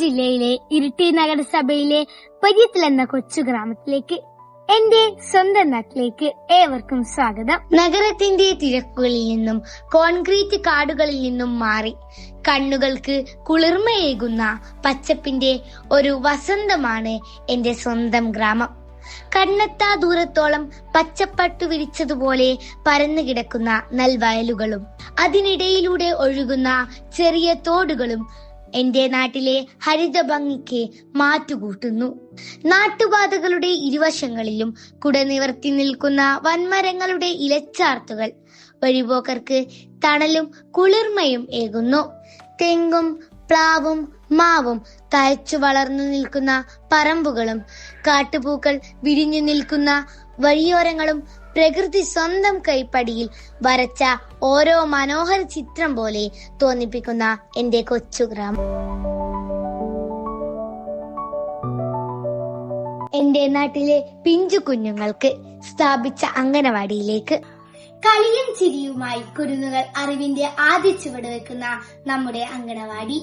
ജില്ലയിലെ ഇരിട്ടി നഗരസഭയിലെ പെരിയത്തിൽ എന്ന കൊച്ചു ഗ്രാമത്തിലേക്ക്, എന്റെ സ്വന്തം നാട്ടിലേക്ക് ഏവർക്കും സ്വാഗതം. നഗരത്തിന്റെ തിരക്കുകളിൽ നിന്നും കോൺക്രീറ്റ് കാടുകളിൽ നിന്നും മാറി കണ്ണുകൾക്ക് കുളിർമയേകുന്ന പച്ചപ്പിന്റെ ഒരു വസന്തമാണ് എന്റെ സ്വന്തം ഗ്രാമം. കണ്ണെത്താ ദൂരത്തോളം പച്ചപ്പട്ടു വിരിച്ചതുപോലെ പരന്നു കിടക്കുന്ന നെൽവയലുകളും അതിനിടയിലൂടെ ഒഴുകുന്ന ചെറിയ തോടുകളും എന്റെ നാട്ടിലെ ഹരിത ഭംഗിക്ക് മാറ്റുകൂട്ടുന്നു. നാട്ടുപാതകളുടെ ഇരുവശങ്ങളിലും കുടനിവർത്തി നിൽക്കുന്ന വൻമരങ്ങളുടെ ഇലച്ചാർത്തുകൾ വഴിപോക്കർക്ക് തണലും കുളിർമയും ഏകുന്നു. തെങ്ങും പ്ലാവും മാവും തഴച്ചു വളർന്നു നിൽക്കുന്ന പറമ്പുകളും കാട്ടുപൂക്കൾ വിരിഞ്ഞു നിൽക്കുന്ന വഴിയോരങ്ങളും പ്രകൃതി സ്വന്തം കൈപ്പടിയിൽ വരച്ച ഓരോ മനോഹര ചിത്രം പോലെ തോന്നിപ്പിക്കുന്ന എന്റെ കൊച്ചു ഗ്രാമം. എന്റെ നാട്ടിലെ പിഞ്ചു കുഞ്ഞുങ്ങൾക്ക് സ്ഥാപിച്ച അംഗനവാടിയിലേക്ക് കളിയും ചിരിയുമായി കുരുന്നുകൾ അറിവിന്റെ ആദ്യ ചുവട് വെക്കുന്ന നമ്മുടെ അംഗനവാടി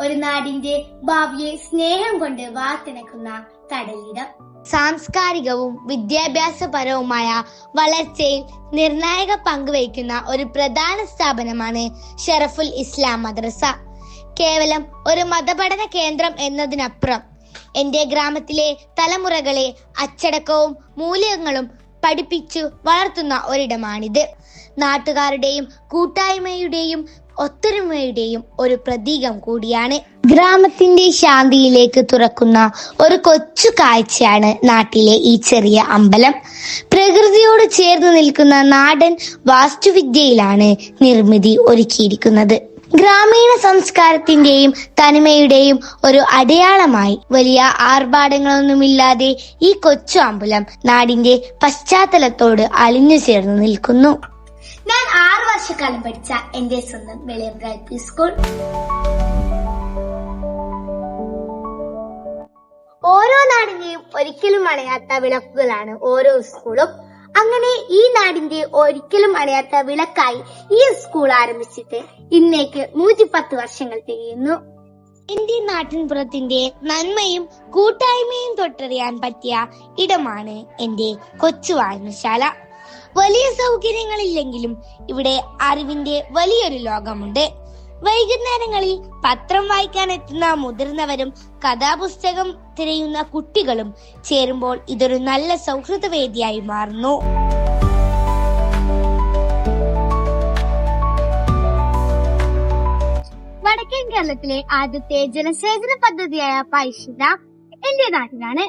ഒരു നാടിന്റെ ഭാവിയെ സ്നേഹം കൊണ്ട് വാർത്തിണക്കുന്ന തടയിടം. സാംസ്കാരികവും വിദ്യാഭ്യാസപരവുമായ വളർച്ചയിൽ നിർണായക പങ്കുവഹിക്കുന്ന ഒരു പ്രധാന സ്ഥാപനമാണ് ഷറഫുൽ ഇസ്ലാം മദ്രസ. കേവലം ഒരു മതപഠന കേന്ദ്രം എന്നതിനപ്പുറം എന്റെ ഗ്രാമത്തിലെ തലമുറകളെ അച്ചടക്കവും മൂല്യങ്ങളും പഠിപ്പിച്ചു വളർത്തുന്ന ഒരിടമാണിത്. നാട്ടുകാരുടെയും കൂട്ടായ്മയുടെയും ഒത്തൊരുമയുടെയും ഒരു പ്രതീകം കൂടിയാണ്. ഗ്രാമത്തിന്റെ ശാന്തിയിലേക്ക് തുറക്കുന്ന ഒരു കൊച്ചു കാഴ്ചയാണ് നാട്ടിലെ ഈ ചെറിയ അമ്പലം. പ്രകൃതിയോട് ചേർന്ന് നിൽക്കുന്ന നാടൻ വാസ്തുവിദ്യയിലാണ് നിർമ്മിതി ഒരുക്കിയിരിക്കുന്നത്. ഗ്രാമീണ സംസ്കാരത്തിന്റെയും തനിമയുടെയും ഒരു അടയാളമായി വലിയ ആർഭാടങ്ങളൊന്നുമില്ലാതെ ഈ കൊച്ചു അമ്പലം നാടിന്റെ പശ്ചാത്തലത്തോട് അലിഞ്ഞു ചേർന്ന് നിൽക്കുന്നു. ഞാൻ 6 വർഷക്കാലം പഠിച്ച എന്റെ സ്വന്തം വെളിയമ്പ്ര LP സ്കൂൾ. ഓരോ നാടിന്റെയും ഒരിക്കലും അണയാത്ത വിളക്കുകളാണ് ഓരോ സ്കൂളും. അങ്ങനെ ഈ നാടിന്റെ ഒരിക്കലും അണയാത്ത വിളക്കായി ഈ സ്കൂൾ ആരംഭിച്ചിട്ട് ഇന്നേക്ക് 110 വർഷങ്ങൾ തികയുന്നു. എന്റെ നാട്ടിൻപുറത്തിന്റെ നന്മയും കൂട്ടായ്മയും തൊട്ടറിയാൻ പറ്റിയ ഇടമാണ് എന്റെ കൊച്ചു വായനശാല. വലിയ സൗകര്യങ്ങളില്ലെങ്കിലും ഇവിടെ അറിവിന്റെ വലിയൊരു ലോകമുണ്ട്. വൈകുന്നേരങ്ങളിൽ പത്രം വായിക്കാൻ എത്തുന്ന മുതിർന്നവരും കഥാപുസ്തകം തിരയുന്ന കുട്ടികളും ചേരുമ്പോൾ ഇതൊരു നല്ല സൗഹൃദ വേദിയായി മാറുന്നു. വടക്കൻ കേരളത്തിലെ ആദ്യത്തെ ജലസേചന പദ്ധതിയായ പൈശുദ്ധ എന്റെ നാട്ടിലാണ്.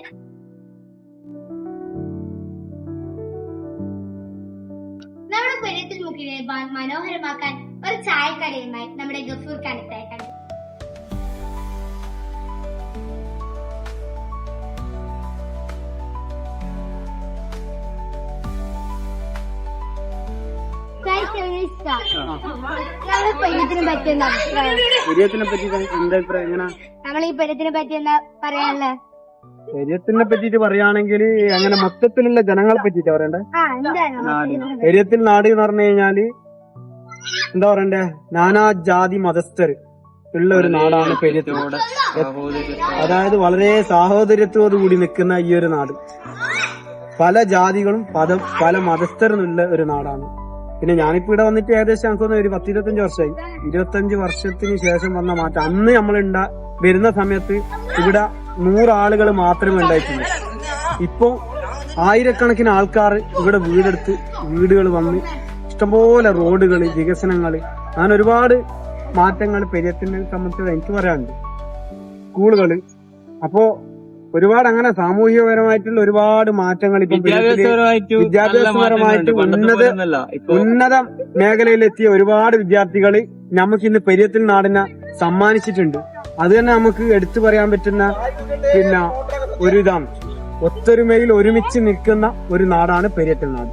നമ്മുടെ പെരിയത്തിൽ മുക്കിനെ മനോഹരമാക്കാൻ ഒരു ചായക്കടയുമായി നമ്മുടെ ഗഫൂർ ഖാനെത്തായി കണ്ടു. നമ്മൾ ഈ പെരിയത്തിനെ പറ്റി എന്താ പറയാനുള്ളത്? പെരിയത്തിനെ പറ്റിട്ട് പറയുകയാണെങ്കിൽ അങ്ങനെ മൊത്തത്തിലുള്ള ജനങ്ങളെ പറ്റിട്ട് പറയണ്ടേ. പെരിയത്തിൽ നാട് എന്ന് പറഞ്ഞു കഴിഞ്ഞാല് എന്താ പറയണ്ടേ, നാനാജാതി മതസ്ഥർ ഉള്ള ഒരു നാടാണ് പെരിയത്തിൽ. അതായത് വളരെ സാഹോദര്യത്തോടു കൂടി നിൽക്കുന്ന ഈ ഒരു നാട്, പല ജാതികളും പല മതസ്ഥരുള്ള ഒരു നാടാണ്. പിന്നെ ഞാനിപ്പോ ഇവിടെ വന്നിട്ട് ഏകദേശം എനിക്ക് തോന്നുന്നു ഒരു 10-25 വർഷമായി. 25 വർഷത്തിന് ശേഷം വന്ന മാറ്റം. അന്ന് നമ്മൾ വരുന്ന സമയത്ത് ഇവിടെ 100 ആളുകൾ മാത്രമേ ഉണ്ടായിട്ടുള്ളൂ. ഇപ്പോ ആയിരക്കണക്കിന് ആൾക്കാർ ഇവിടെ വീടെടുത്ത് വീടുകൾ വന്ന് ഇഷ്ടംപോലെ റോഡുകള്, വികസനങ്ങള്, അങ്ങനെ ഒരുപാട് മാറ്റങ്ങൾ പെരിയത്തിനെ സംബന്ധിച്ച് എനിക്ക് പറയാനുണ്ട്. സ്കൂളുകള്, അപ്പോ ഒരുപാട് അങ്ങനെ സാമൂഹികപരമായിട്ടുള്ള ഒരുപാട് മാറ്റങ്ങൾ ഇപ്പം വിദ്യാഭ്യാസപരമായിട്ട് ഉന്നത മേഖലയിലെത്തിയ ഒരുപാട് വിദ്യാർത്ഥികള് നമുക്ക് ഇന്ന് പെരിയത്തിൽ നാടിനെ സമ്മാനിച്ചിട്ടുണ്ട്. അത് തന്നെ നമുക്ക് എടുത്തു പറയാൻ പറ്റുന്ന ഒരു ഇതാണ്. ഒത്തൊരുമയിൽ ഒരുമിച്ച് നിൽക്കുന്ന ഒരു നാടാണ് പെരിയത്തിൽ നാട്.